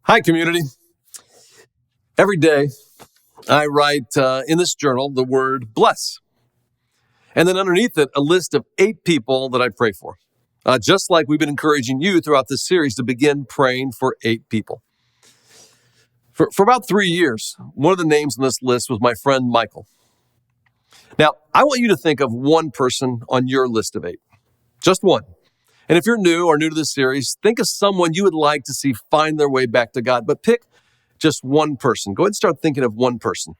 Hi, community. Every day I write in this journal the word bless. And then underneath it, a list of 8 people that I pray for. Just like we've been encouraging you throughout this series to begin praying for 8 people. For about 3 years, one of the names on this list was my friend Michael. Now, I want you to think of one person on your list of 8. Just one. And if you're new or new to this series, think of someone you would like to see find their way back to God. But pick just one person. Go ahead and start thinking of one person.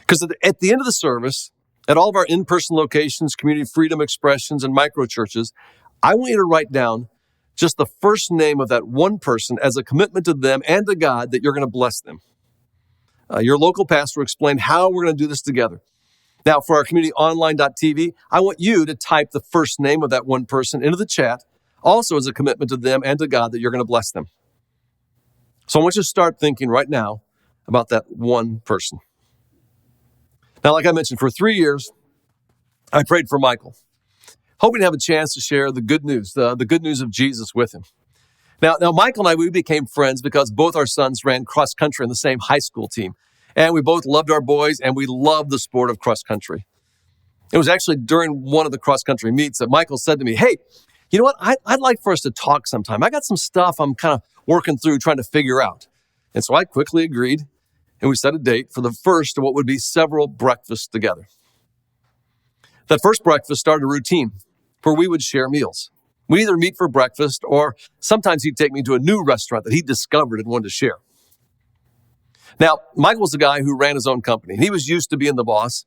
Because at the end of the service, at all of our in-person locations, community freedom expressions, and micro churches, I want you to write down just the first name of that one person as a commitment to them and to God that you're going to bless them. Your local pastor explained how we're going to do this together. Now, for our communityonline.tv, I want you to type the first name of that one person into the chat, also as a commitment to them and to God that you're going to bless them. So I want you to start thinking right now about that one person. Now, like I mentioned, for 3 years, I prayed for Michael, hoping to have a chance to share the good news, the good news of Jesus with him. Now, Michael and I, we became friends because both our sons ran cross country on the same high school team. And we both loved our boys, and we loved the sport of cross country. It was actually during one of the cross country meets that Michael said to me, "Hey, you know what? I'd like for us to talk sometime. I got some stuff I'm kind of working through, trying to figure out." And so I quickly agreed, and we set a date for the first of what would be several breakfasts together. That first breakfast started a routine where we would share meals. We'd either meet for breakfast, or sometimes he'd take me to a new restaurant that he discovered and wanted to share. Now, Michael was the guy who ran his own company. He was used to being the boss.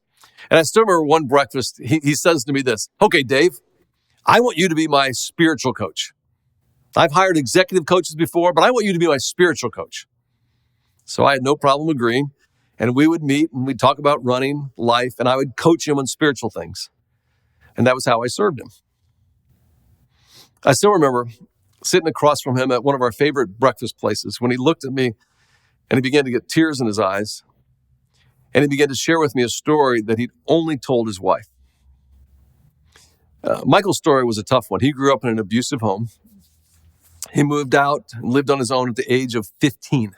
And I still remember one breakfast, he says to me this, "Okay, Dave, I want you to be my spiritual coach. I've hired executive coaches before, but I want you to be my spiritual coach." So I had no problem agreeing. And we would meet and we'd talk about running, life, and I would coach him on spiritual things. And that was how I served him. I still remember sitting across from him at one of our favorite breakfast places when he looked at me and he began to get tears in his eyes. And he began to share with me a story that he'd only told his wife. Michael's story was a tough one. He grew up in an abusive home. He moved out and lived on his own at the age of 15.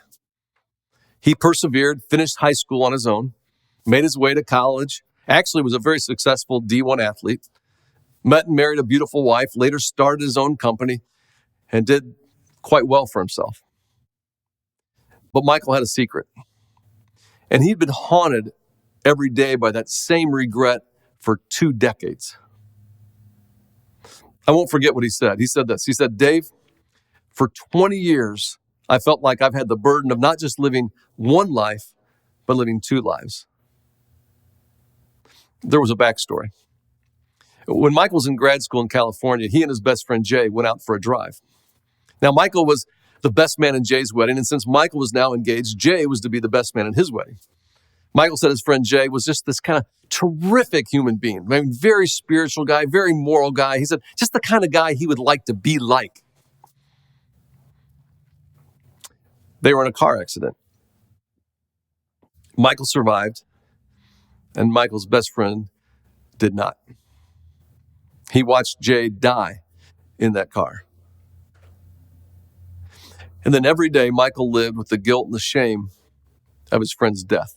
He persevered, finished high school on his own, made his way to college, actually was a very successful D1 athlete, met and married a beautiful wife, later started his own company, and did quite well for himself. But Michael had a secret. And he'd been haunted every day by that same regret for 2 decades. I won't forget what he said. He said this. He said, "Dave, for 20 years, I felt like I've had the burden of not just living one life, but living 2 lives." There was a backstory. When Michael was in grad school in California, he and his best friend Jay went out for a drive. Now, Michael was the best man in Jay's wedding, and since Michael was now engaged, Jay was to be the best man in his wedding. Michael said his friend Jay was just this kind of terrific human being. I mean, very spiritual guy, very moral guy. He said just the kind of guy he would like to be like. They were in a car accident. Michael survived, and Michael's best friend did not. He watched Jay die in that car. And then every day, Michael lived with the guilt and the shame of his friend's death.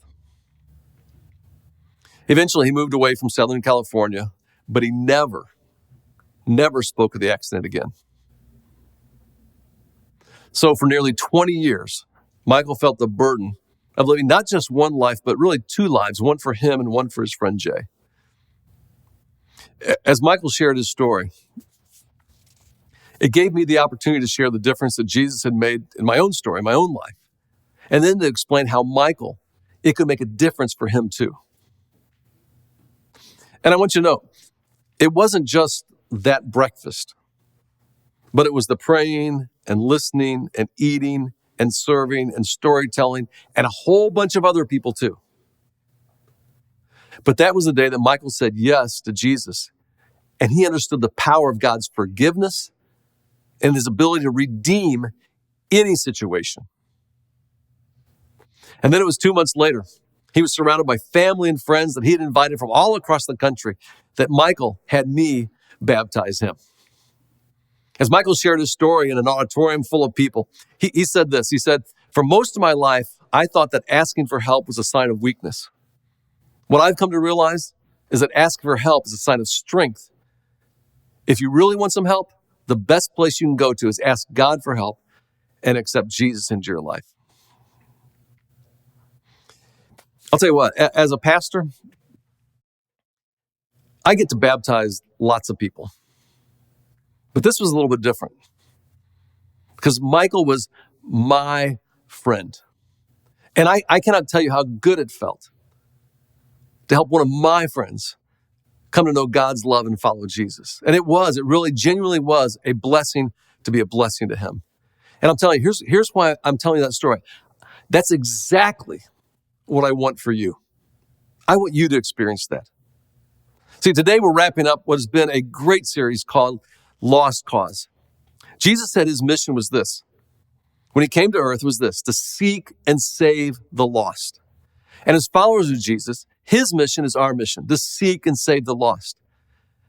Eventually, he moved away from Southern California, but he never spoke of the accident again. So for nearly 20 years, Michael felt the burden of living not just one life, but really 2 lives, one for him and one for his friend Jay. As Michael shared his story, it gave me the opportunity to share the difference that Jesus had made in my own story, my own life, and then to explain how Michael, it could make a difference for him too. And I want you to know, it wasn't just that breakfast, but it was the praying and listening and eating and serving and storytelling and a whole bunch of other people too. But that was the day that Michael said yes to Jesus, and he understood the power of God's forgiveness and his ability to redeem any situation. And then it was 2 months later, he was surrounded by family and friends that he had invited from all across the country, that Michael had me baptize him. As Michael shared his story in an auditorium full of people, he said this. He said, "For most of my life, I thought that asking for help was a sign of weakness. What I've come to realize is that asking for help is a sign of strength. If you really want some help, the best place you can go to is ask God for help and accept Jesus into your life." I'll tell you what, as a pastor, I get to baptize lots of people. But this was a little bit different because Michael was my friend. And I cannot tell you how good it felt to help one of my friends come to know God's love and follow Jesus. And it really genuinely was a blessing to be a blessing to him. And I'm telling you, here's why I'm telling you that story. That's exactly what I want for you. I want you to experience that. See, today we're wrapping up what has been a great series called Lost Cause. Jesus said his mission was this. When he came to earth was this, to seek and save the lost. And as followers of Jesus, his mission is our mission, to seek and save the lost.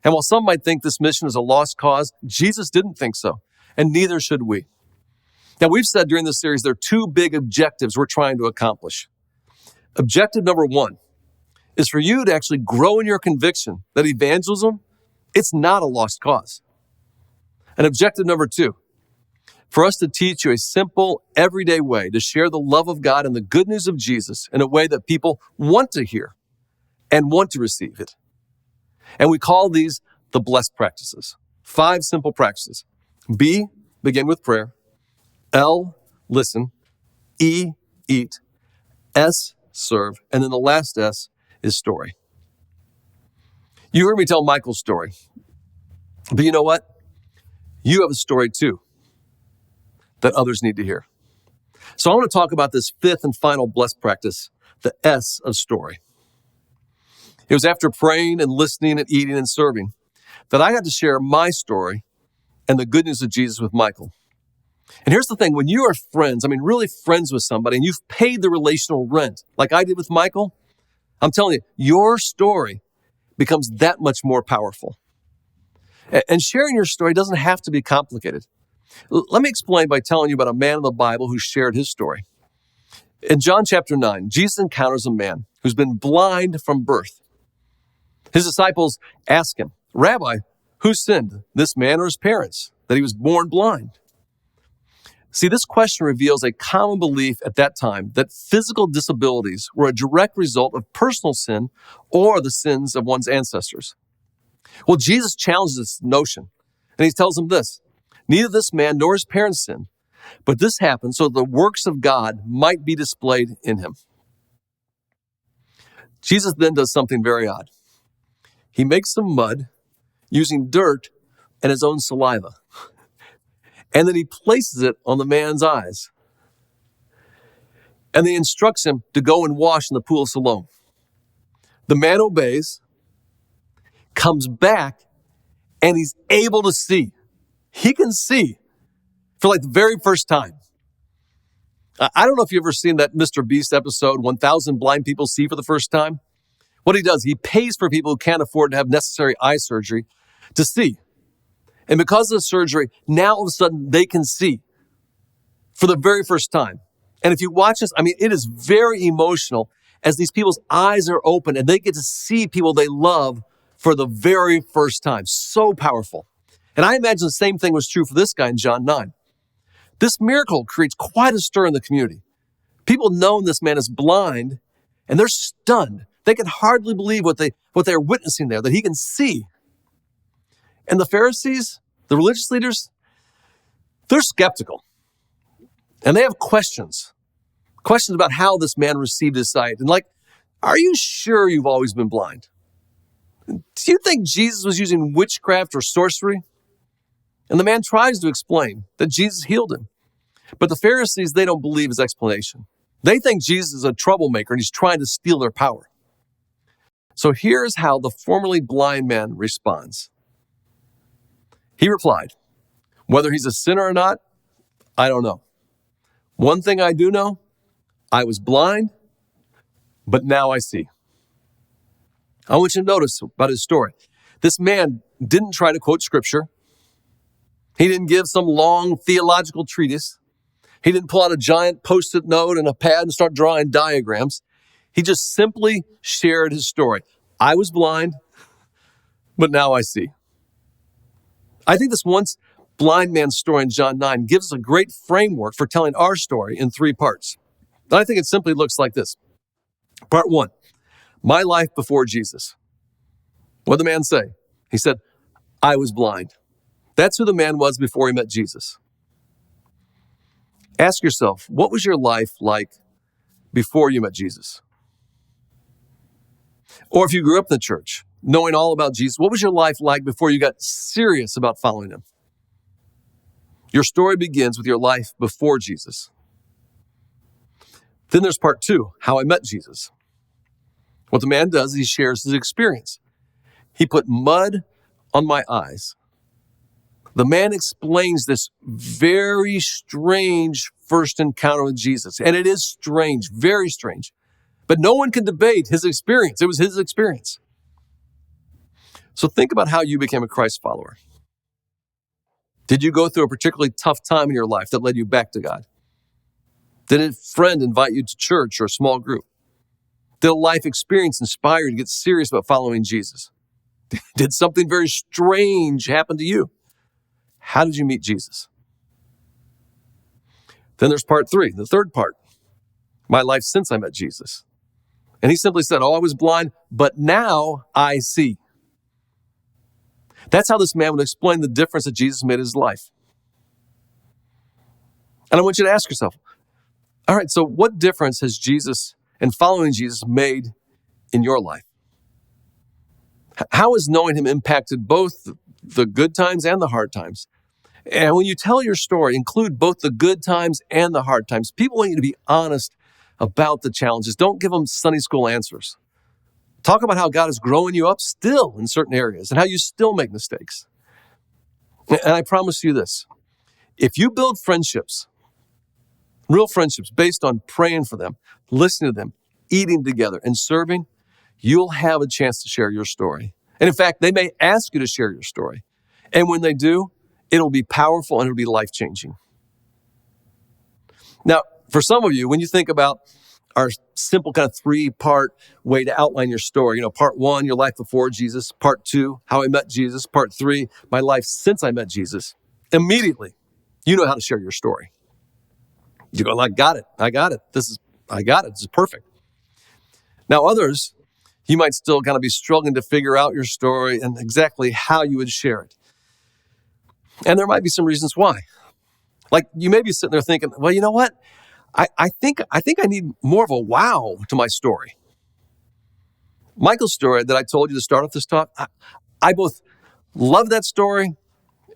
And while some might think this mission is a lost cause, Jesus didn't think so, and neither should we. Now, we've said during this series, there are two big objectives we're trying to accomplish. Objective number one is for you to actually grow in your conviction that evangelism, it's not a lost cause. And objective number two, for us to teach you a simple, everyday way to share the love of God and the good news of Jesus in a way that people want to hear and want to receive it. And we call these the B.L.E.S.S practices. 5 simple practices. B, begin with prayer. L, listen. E, eat. S, serve. And then the last S is story. You heard me tell Michael's story. But you know what? You have a story too that others need to hear. So I want to talk about this 5th and final B.L.E.S.S practice, the S of story. It was after praying and listening and eating and serving that I got to share my story and the good news of Jesus with Michael. And here's the thing, when you are friends, really friends with somebody, and you've paid the relational rent, like I did with Michael, I'm telling you, your story becomes that much more powerful. And sharing your story doesn't have to be complicated. Let me explain by telling you about a man in the Bible who shared his story. In John chapter 9, Jesus encounters a man who's been blind from birth. His disciples ask him, "Rabbi, who sinned, this man or his parents, that he was born blind?" See, this question reveals a common belief at that time that physical disabilities were a direct result of personal sin or the sins of one's ancestors. Well, Jesus challenges this notion, and he tells them this, "Neither this man nor his parents sinned, but this happened so the works of God might be displayed in him." Jesus then does something very odd. He makes some mud using dirt and his own saliva. And then he places it on the man's eyes. And then he instructs him to go and wash in the pool of Siloam. The man obeys, comes back, and he's able to see. He can see for like the very first time. I don't know if you've ever seen that Mr. Beast episode, 1,000 Blind People See for the First Time. What he does, he pays for people who can't afford to have necessary eye surgery to see. And because of the surgery, now all of a sudden they can see for the very first time. And if you watch this, it is very emotional as these people's eyes are open and they get to see people they love for the very first time. So powerful. And I imagine the same thing was true for this guy in John 9. This miracle creates quite a stir in the community. People know this man is blind and they're stunned. They can hardly believe what they're witnessing there, that he can see. And the Pharisees, the religious leaders, they're skeptical. And they have questions about how this man received his sight. And are you sure you've always been blind? Do you think Jesus was using witchcraft or sorcery? And the man tries to explain that Jesus healed him. But the Pharisees, they don't believe his explanation. They think Jesus is a troublemaker and he's trying to steal their power. So here's how the formerly blind man responds. He replied, "Whether he's a sinner or not, I don't know. One thing I do know, I was blind, but now I see." I want you to notice about his story. This man didn't try to quote scripture. He didn't give some long theological treatise. He didn't pull out a giant Post-it note and a pad and start drawing diagrams. He just simply shared his story. I was blind, but now I see. I think this once blind man's story in John 9 gives us a great framework for telling our story in 3 parts. And I think it simply looks like this. Part 1, my life before Jesus. What did the man say? He said, I was blind. That's who the man was before he met Jesus. Ask yourself, what was your life like before you met Jesus? Or if you grew up in the church, knowing all about Jesus, what was your life like before you got serious about following him? Your story begins with your life before Jesus. Then there's part 2, how I met Jesus. What the man does is he shares his experience. He put mud on my eyes. The man explains this very strange first encounter with Jesus. And it is strange, very strange. But no one can debate his experience. It was his experience. So think about how you became a Christ follower. Did you go through a particularly tough time in your life that led you back to God? Did a friend invite you to church or a small group? Did a life experience inspire you to get serious about following Jesus? Did something very strange happen to you? How did you meet Jesus? Then there's part 3, the third part, my life since I met Jesus. And he simply said, I was blind, but now I see. That's how this man would explain the difference that Jesus made in his life. And I want you to ask yourself, all right, so what difference has Jesus and following Jesus made in your life? How has knowing him impacted both the good times and the hard times? And when you tell your story, include both the good times and the hard times. People want you to be honest about the challenges. Don't give them Sunday school answers. Talk about how God is growing you up still in certain areas and how you still make mistakes. And I promise you this, if you build friendships, real friendships based on praying for them, listening to them, eating together, and serving, you'll have a chance to share your story. And in fact, they may ask you to share your story. And when they do, it'll be powerful and it'll be life-changing. Now, for some of you, when you think about our simple kind of 3-part way to outline your story, part 1, your life before Jesus, part 2, how I met Jesus, part 3, my life since I met Jesus, immediately, you know how to share your story. You go, I got it. This is perfect. Now, others, you might still kind of be struggling to figure out your story and exactly how you would share it. And there might be some reasons why. Like you may be sitting there thinking, well, you know what? I think I need more of a wow to my story. Michael's story that I told you to start off this talk, I both love that story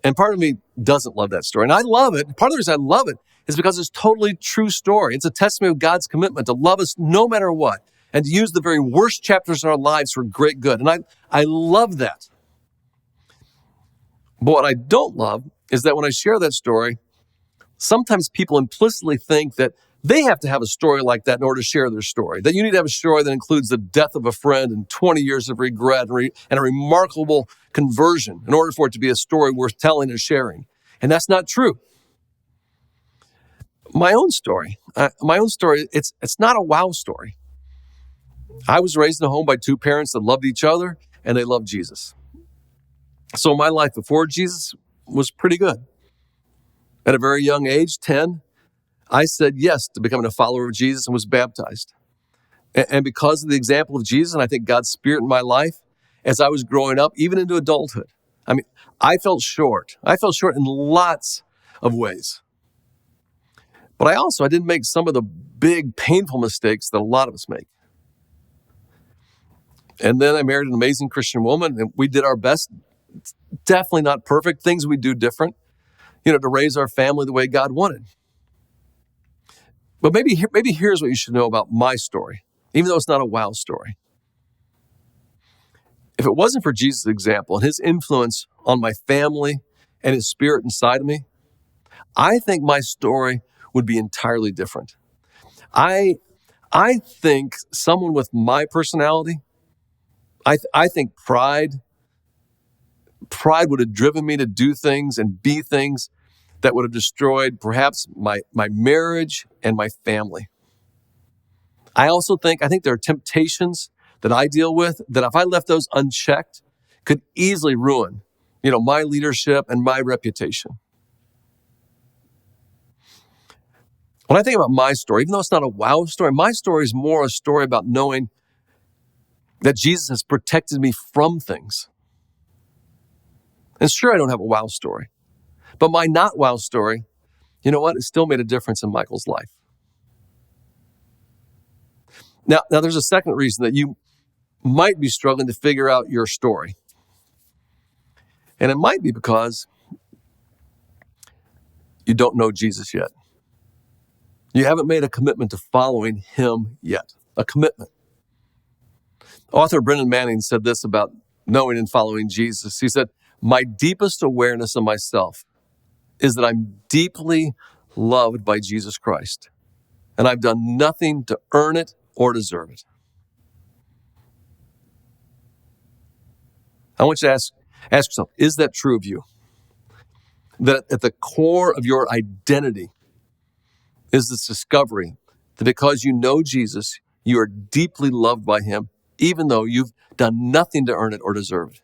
and part of me doesn't love that story. And I love it. Part of the reason I love it is because it's a totally true story. It's a testimony of God's commitment to love us no matter what and to use the very worst chapters in our lives for great good. And I love that. But what I don't love is that when I share that story, sometimes people implicitly think that they have to have a story like that in order to share their story. That you need to have a story that includes the death of a friend and 20 years of regret and a remarkable conversion in order for it to be a story worth telling and sharing. And that's not true. My own story, it's not a wow story. I was raised in a home by 2 parents that loved each other and they loved Jesus. So my life before Jesus was pretty good. At a very young age, 10, I said yes to becoming a follower of Jesus and was baptized. And because of the example of Jesus, and I think God's Spirit in my life, as I was growing up, even into adulthood, I felt short. I fell short in lots of ways. But I didn't make some of the big, painful mistakes that a lot of us make. And then I married an amazing Christian woman, and we did our best. It's definitely not perfect. Things we do different, to raise our family the way God wanted. But maybe here's what you should know about my story, even though it's not a wow story. If it wasn't for Jesus' example and his influence on my family and his Spirit inside of me, I think my story would be entirely different. I think someone with my personality, I think pride, Pride would have driven me to do things and be things that would have destroyed perhaps my marriage and my family. I think there are temptations that I deal with that if I left those unchecked could easily ruin, my leadership and my reputation. When I think about my story, even though it's not a wow story, my story is more a story about knowing that Jesus has protected me from things. And sure, I don't have a wow story, but my not wow story, you know what? It still made a difference in Michael's life. Now there's a second reason that you might be struggling to figure out your story. And it might be because you don't know Jesus yet. You haven't made a commitment to following him yet. A commitment. Author Brennan Manning said this about knowing and following Jesus. He said, "My deepest awareness of myself is that I'm deeply loved by Jesus Christ, and I've done nothing to earn it or deserve it." I want you to ask yourself, is that true of you? That at the core of your identity is this discovery that because you know Jesus, you are deeply loved by him, even though you've done nothing to earn it or deserve it.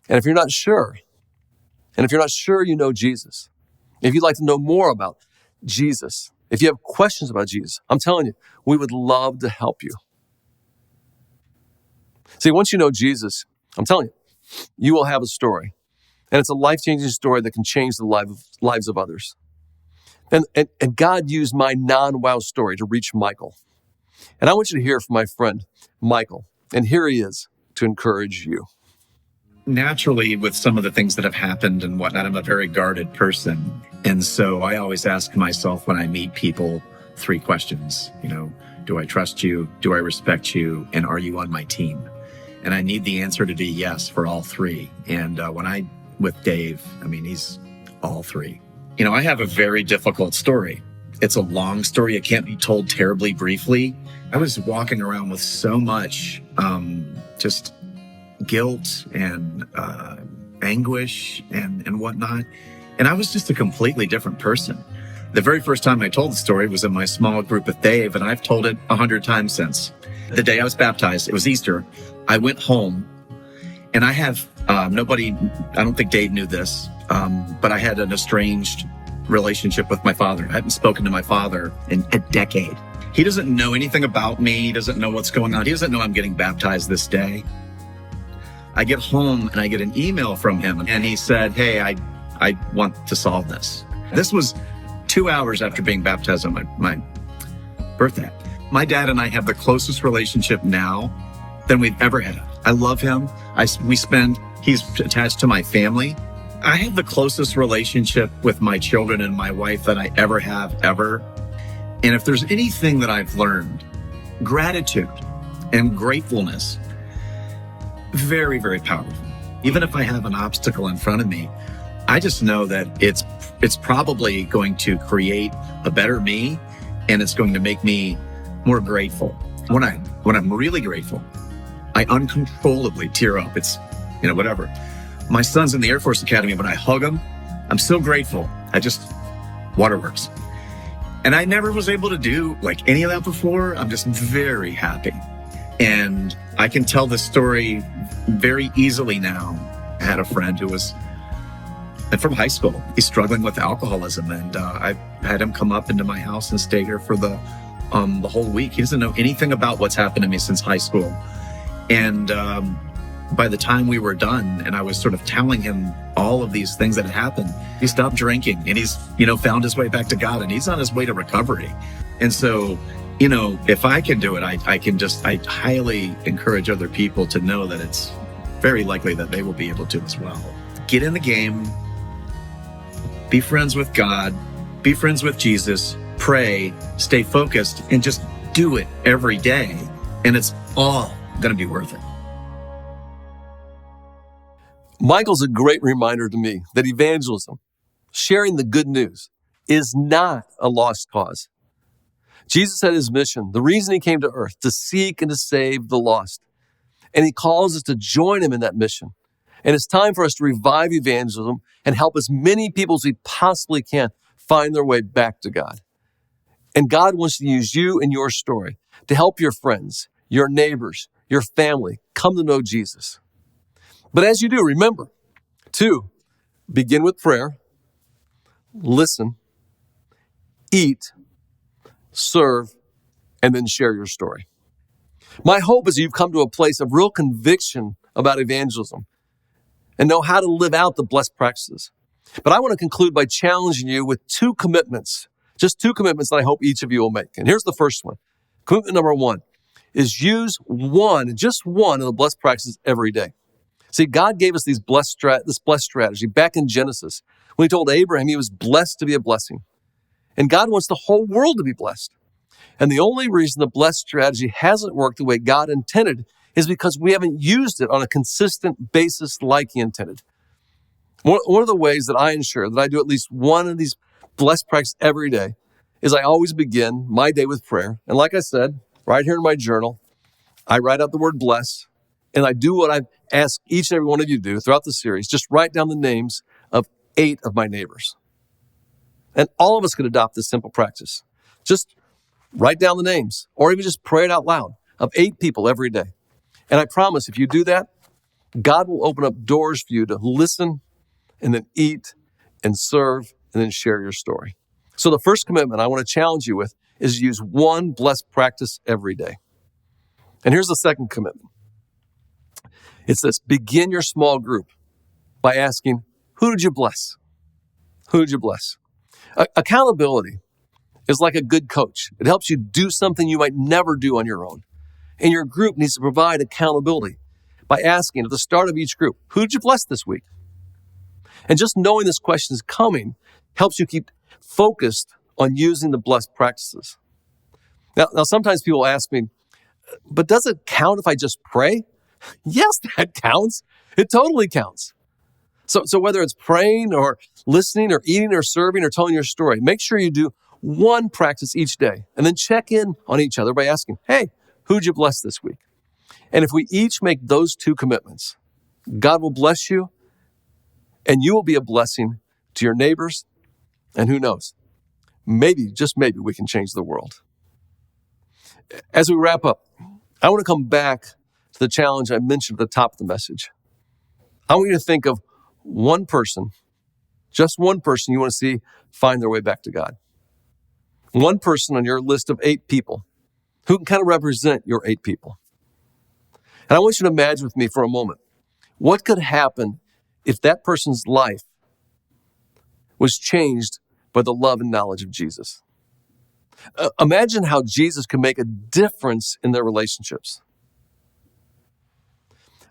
And if you're not sure you know Jesus, if you'd like to know more about Jesus, if you have questions about Jesus, I'm telling you, we would love to help you. See, once you know Jesus, I'm telling you, you will have a story. And it's a life-changing story that can change the lives of others. And God used my non-wow story to reach Michael. And I want you to hear from my friend, Michael. And here he is to encourage you. Naturally, with some of the things that have happened and whatnot, I'm a very guarded person. And so I always ask myself when I meet people 3 questions. Do I trust you? Do I respect you? And are you on my team? And I need the answer to be yes for all 3. And with Dave, he's all 3. I have a very difficult story. It's a long story. It can't be told terribly briefly. I was walking around with so much just guilt and anguish and whatnot. And I was just a completely different person. The very first time I told the story was in my small group with Dave, and I've told it 100 times since. The day I was baptized, it was Easter, I went home, and I have I don't think Dave knew this, but I had an estranged relationship with my father. I hadn't spoken to my father in a decade. He doesn't know anything about me. He doesn't know what's going on. He doesn't know I'm getting baptized this day. I get home and I get an email from him, and he said, "Hey, I want to solve this." This was 2 hours after being baptized on my birthday. My dad and I have the closest relationship now than we've ever had. I love him. He's attached to my family. I have the closest relationship with my children and my wife that I ever have, ever. And if there's anything that I've learned, gratitude and gratefulness, very, very powerful. Even if I have an obstacle in front of me, I just know that it's probably going to create a better me, and it's going to make me more grateful. When I'm really grateful, I uncontrollably tear up. It's, whatever. My son's in the Air Force Academy. When I hug him, I'm so grateful. Waterworks. And I never was able to do any of that before. I'm just very happy. And I can tell the story very easily now. I had a friend who was from high school. He's struggling with alcoholism. And I had him come up into my house and stay here for the whole week. He doesn't know anything about what's happened to me since high school. And by the time we were done and I was sort of telling him all of these things that had happened, he stopped drinking and he's, found his way back to God, and he's on his way to recovery. And so, if I can do it, I highly encourage other people to know that it's very likely that they will be able to as well. Get in the game, be friends with God, be friends with Jesus, pray, stay focused, and just do it every day. And it's all going to be worth it. Michael's a great reminder to me that evangelism, sharing the good news, is not a lost cause. Jesus had his mission, the reason he came to earth, to seek and to save the lost. And he calls us to join him in that mission. And it's time for us to revive evangelism and help as many people as we possibly can find their way back to God. And God wants to use you and your story to help your friends, your neighbors, your family come to know Jesus. But as you do, remember to begin with prayer, listen, eat, serve, and then share your story. My hope is you've come to a place of real conviction about evangelism and know how to live out the blessed practices. But I want to conclude by challenging you with two commitments, just two commitments that I hope each of you will make. And here's the first one. Commitment number one is use just one of the blessed practices every day. See, God gave us this blessed strategy back in Genesis when he told Abraham he was blessed to be a blessing. And God wants the whole world to be blessed. And the only reason the blessed strategy hasn't worked the way God intended is because we haven't used it on a consistent basis like he intended. One of the ways that I ensure that I do at least one of these blessed practices every day is I always begin my day with prayer. And like I said, right here in my journal, I write out the word bless, and I do what I've asked each and every one of you to do throughout the series. Just write down the names of 8 of my neighbors. And all of us could adopt this simple practice. Just write down the names, or even just pray it out loud, of 8 people every day. And I promise if you do that, God will open up doors for you to listen and then eat and serve and then share your story. So the first commitment I want to challenge you with is use one blessed practice every day. And here's the second commitment. It's this: begin your small group by asking, who did you bless? Who did you bless? Accountability is like a good coach. It helps you do something you might never do on your own. And your group needs to provide accountability by asking at the start of each group, who did you bless this week? And just knowing this question is coming helps you keep focused on using the blessed practices. Now, sometimes people ask me, but does it count if I just pray? Yes, that counts. It totally counts. So whether it's praying or listening or eating or serving or telling your story, make sure you do one practice each day and then check in on each other by asking, hey, who'd you bless this week? And if we each make those two commitments, God will bless you and you will be a blessing to your neighbors. And who knows, maybe, just maybe, we can change the world. As we wrap up, I want to come back to the challenge I mentioned at the top of the message. I want you to think of one person, just one person you want to see find their way back to God. One person on your list of 8 people who can kind of represent your 8 people. And I want you to imagine with me for a moment, what could happen if that person's life was changed by the love and knowledge of Jesus? Imagine how Jesus could make a difference in their relationships.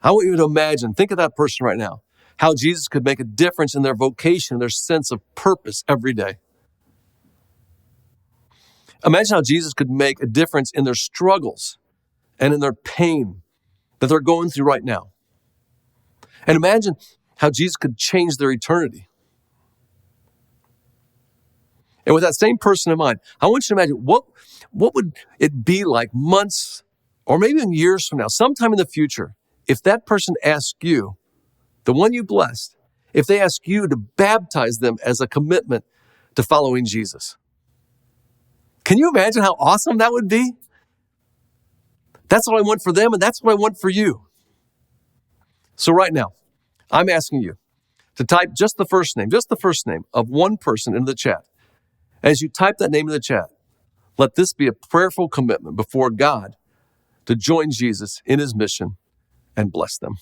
I want you to imagine, think of that person right now, how Jesus could make a difference in their vocation, their sense of purpose every day. Imagine how Jesus could make a difference in their struggles and in their pain that they're going through right now. And imagine how Jesus could change their eternity. And with that same person in mind, I want you to imagine what would it be like months or maybe even years from now, sometime in the future, if that person asked you, the one you blessed, if they asked you to baptize them as a commitment to following Jesus. Can you imagine how awesome that would be? That's what I want for them, and that's what I want for you. So right now, I'm asking you to type just the first name of one person into the chat. As you type that name in the chat, let this be a prayerful commitment before God to join Jesus in his mission and bless them.